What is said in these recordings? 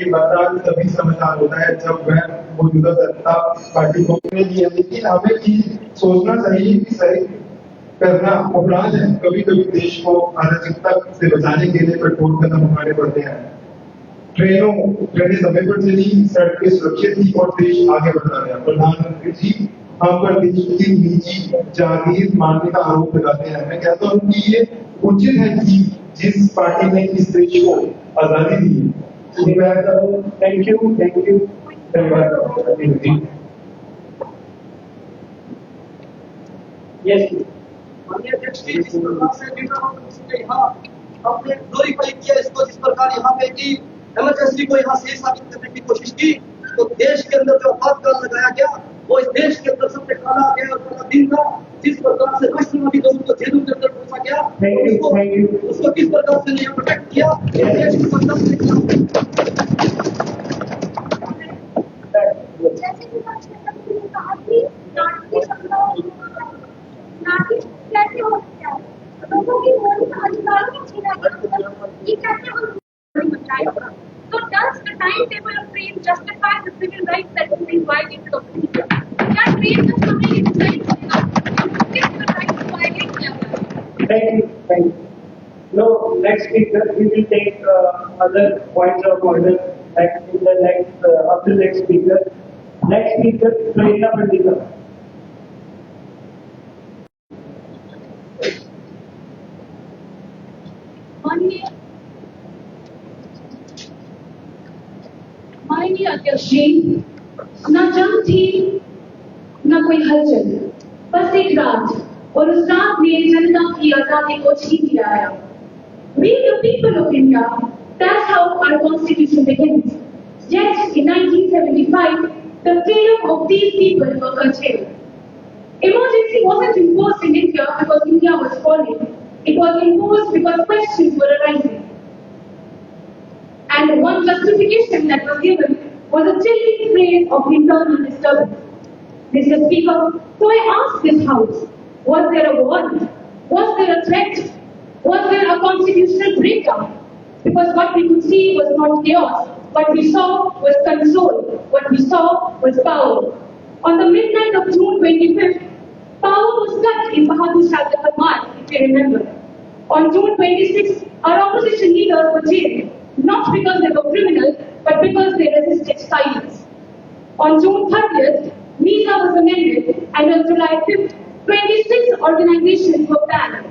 कि बहरहाल तभी समझदार होता है जब वह मौजूदा सत्ता पार्टी को अपने लिए। लेकिन हमें चीज सोचना चाहिए कि सही करना अपराध है। कभी कभी देश को अराजकता से बचाने के लिए कठोर कदम उठाने पड़ते हैं। ट्रेनें समय पर चली, सड़कें सुरक्षित थी और देश आगे बढ़ता गया। प्रधानमंत्री जी हम पर देश की निजी जागीर मानने का आरोप लगाते हैं। मैं कहता हूँ कि ये उचित है कि जिस पार्टी ने इस देश को आजादी दी। थैंक यू धन्यवाद। यस हमने ग्लोरीफाई किया इसको, जिस प्रकार यहाँ पे की इमरजेंसी को यहाँ से साबित करने की कोशिश की, तो देश के अंदर जो आपातकाल लगाया गया वो इस देश के अंदर सबसे काला गया और काला दिन था। जिस प्रकार से राष्ट्रवादी लोगों को जेलों के अंदर पहुंचा गया, उसको किस प्रकार से नहीं प्रोटेक्ट किया, देश की So does the timetable of train justify the civil rights that have been violated of the people? That train has already decided the right to violate. Thank you. No, next speaker, we will take other points of order in the next, after next speaker. Next speaker, Prerna Pandita. माननीय अध्यक्ष जी, न जंग थी न कोई हलचल, बस एक रात, और उस रात में जनता की आजादी को छीन लिया गया। We the people of India, that's how our constitution begins. Yet in 1975, the freedom of these people were curtailed. Emergency wasn't imposed in India because India was falling. It was imposed because questions were arising. And one justification that was given was a chilling phrase of internal disturbance. Mr. Speaker, so I asked this House, was there a war? Was there a threat? Was there a constitutional breakdown? Because what we could see was not chaos. What we saw was control. What we saw was power. On the midnight of June 25th, power was cut in Bahadur Shah Marg, if you remember. On June 26th, our opposition leaders were jailed. Not because they were criminals, but because they resisted silence. On June 30th, NISA was amended, and on July 5th, 26 organizations were banned.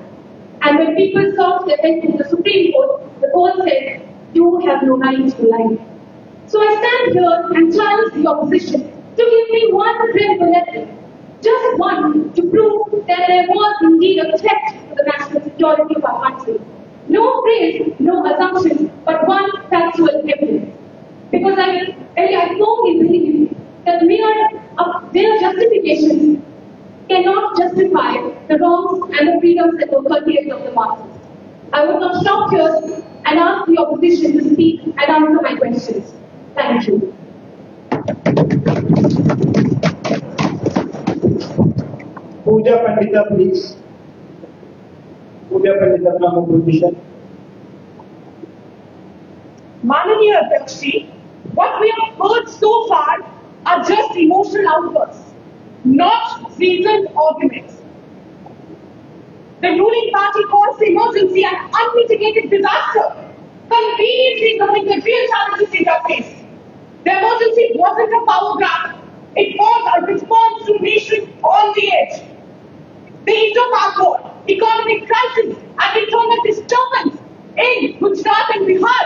And when people sought their head to the Supreme Court, the court said, you have no right to lie. So I stand here and challenge the opposition to give me one credible evidence, just one, to prove that there was indeed a threat to the national security of our country. No praise, no assumption, but one factual evidence. Because I firmly believe that mere justifications cannot justify the wrongs and the freedoms that were curtailed of the masses. I will now stop here and ask the opposition to speak and answer my questions. Thank you. Pooja Pandita, please. Pooja Pandita from opposition. Mananiya Adhyakshi, what we have heard so far are just emotional outbursts, not reasoned arguments. The ruling party calls the emergency an unmitigated disaster, conveniently ignoring the real challenges India faced. The emergency wasn't a power grab, it was a response to a nation on the edge. The Indo-Pak War, economic crisis, and internal disturbance in Gujarat and Bihar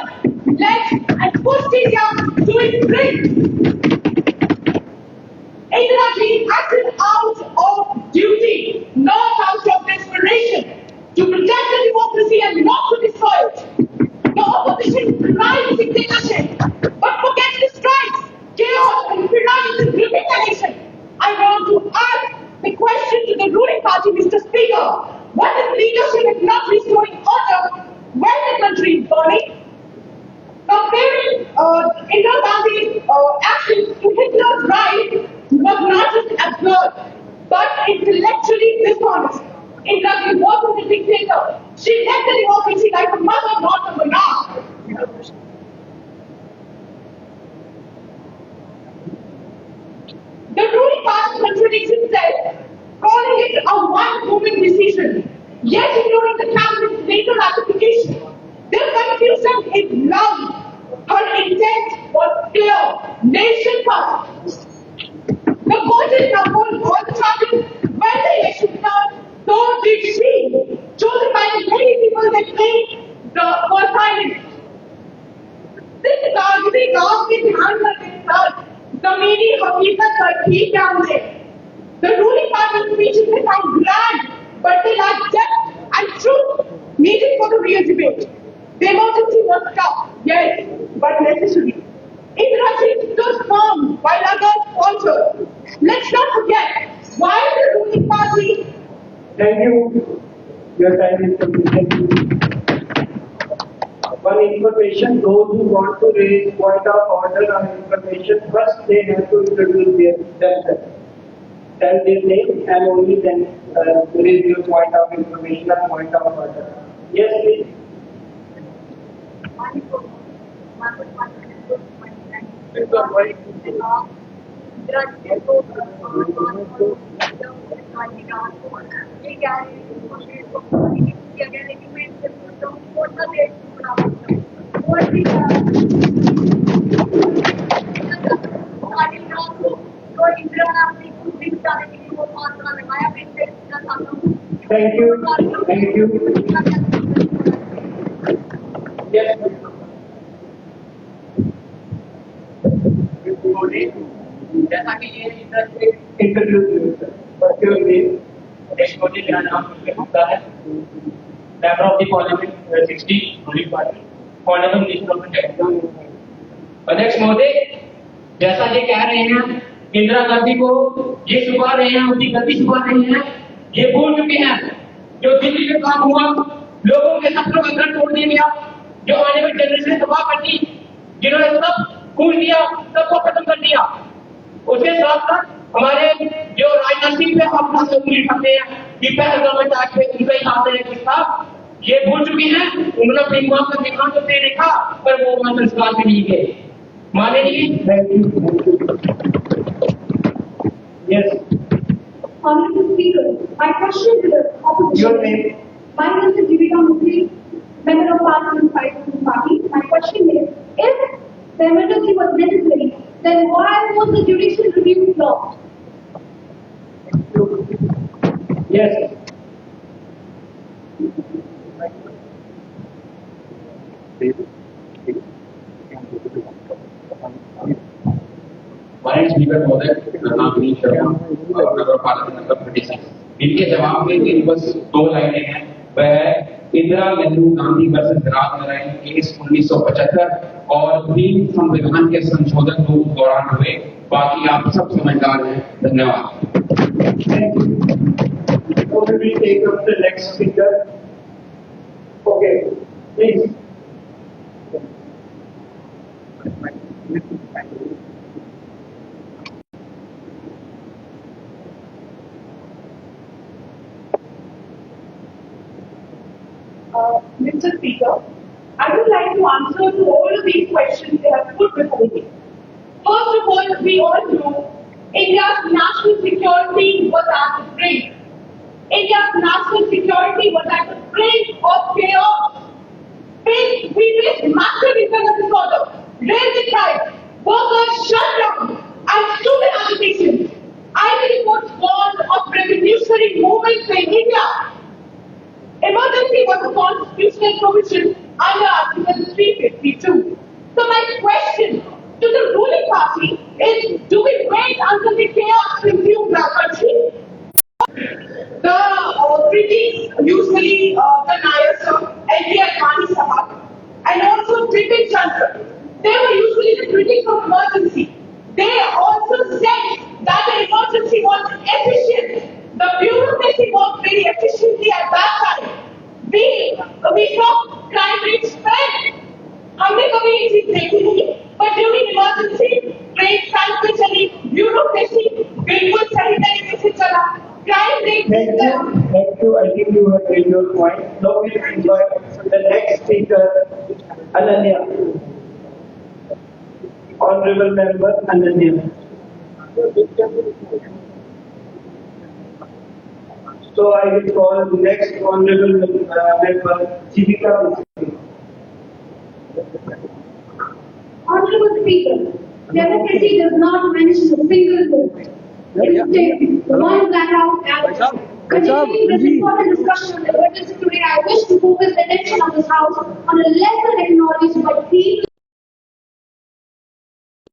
led and pushed India to its brink. Indira Ji acted out of duty, not out of desperation, to protect the democracy and not to destroy it. The opposition denies dictatorship, but forgets the strikes, chaos, and tyranny in gripping the nation. I want to ask the question to the ruling party, Mr. Speaker. What is leadership if not restoring order when the country is burning? Comparing Indira Gandhi's actions to Hitler's rise was not just absurd, but intellectually dishonest. Indira Gandhi wasn't a dictator. She led the democracy like a mother, not a monarch. decision, yet ignoring the cabinet's later ratification. Their confusion is loud. Her intent was clear. Nation first. The court is upon all charges when the election turned, so did she, chosen by the many people that came for silence. This कागजी गांव के ध्यान रखने पर जमीनी हकीकत पर ठीक है. The ruling party speeches may sound grand, but they lack depth and truth needed for the real debate. The emergency was tough, yes, but necessary. Indira stood firm while others faltered. Let's not forget why the ruling party. Thank you. Your time is completed. One information, those who want to raise point of order on information, first they have to introduce themselves. Tell their name and only then raise your point of information or point of order. Yes, please. Thank you. Thank you. Yes. जैसा कि ये Introduce yourself. What's your name? एक्सपोर्टी का नाम होता है member of the parliament 60 ruling party honourable minister of India. अध्यक्ष महोदय, जैसा ये कह रहे हैं इंदिरा गांधी को ये छुपा रहे हैं, उनकी गलती छुपा रहे हैं, ये भूल चुके हैं जो दिल्ली में काम हुआ, लोगों के सपनों का घर तोड़ दिया गया, जो आने वाली जनरेशन तबाह कर दी, जिन्होंने सब कूच दिया, सबको खत्म कर दिया। उसके साथ साथ हमारे जो राजनाथ सिंह पे अपना उंगली उठाते हैं कि पहलगाम अटैक पे उनका ही हाथ है किसका, ये भूल चुके हैं। उन्होंने अपनी मां का दिखा तो दे देखा, पर वो वहां संस्कार भी नहीं गए। माने Yes. Honorable Speaker, my question to the opposition. Your name? My name is Jivika Mukherjee, member of Parliament Party. My question is, if the emergency was necessary, then why was the judicial review blocked? Yes. माननीय speaker महोदय, मेरा नाम Vineet Sharma, member parliament number 36। इनके जवाब में मेरी बस 2 लाइनें हैं। वह है इंदिरा गांधी वर्सेस राजनारायण केस 1975 और 3 संविधान के संशोधन को दौरान हुए। बाकी आप सब समझदार हैं। धन्यवाद। We will take up the next speaker. Okay, please. Mr. Speaker, I would like to answer to all of these questions they have put before me. First of all, we all know India's national security was at the brink. India's national security was at the brink of chaos. We faced massive internal disorder, raising price, workers shut down, and student agitation. IT reports warned of revolutionary movements in India. Emergency was a constitutional provision under Article 352. So my question to the ruling party is, do we wait until the chaos consumes our country? The critics usually the Nayas of L.T. Advani Sabha and also British Chandra, they were usually the critics of emergency. They also said that the emergency was efficient. The bureaucracy worked very efficiently at that time. We saw crime rates fell. हमने कभी ये चीज देखी नहीं, but during emergency, trains time पे चली, bureaucracy बिल्कुल सही तरीके से चला, crime rate fell. Thank you. I think you have made your point. Now we will invite the next speaker, Ananya. Honorable Member Ananya. So I will call the next honorable member, Chivika. Honorable Speaker, democracy does not mention a single word. Instead, one blackout out. Continuing this important discussion on emergency today, I wish to focus the attention of this House on a lesser acknowledged but deeply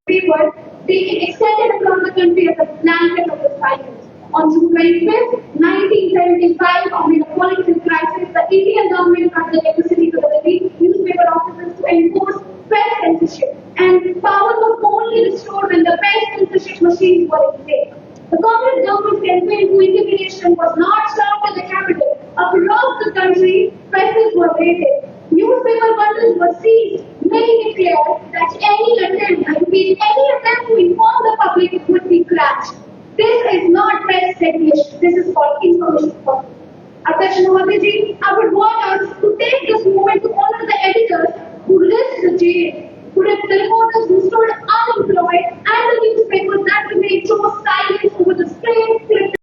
paper being extended across the country as a blanket of the silence. On June 25th, 1975, amid a political crisis, the Indian government had the necessity to the newspaper officers to enforce press censorship, and power was only restored when the press censorship machines were in place. The Congress government's campaign to intimidation was not stopped in the capital. Across the country, presses were raided. Newspaper bundles were seized. Many declared that any attempt, I repeat, any attempt to inform the public would be crashed. This is not press segregation. This is called information policy. Attention, Mohammed ji, I would want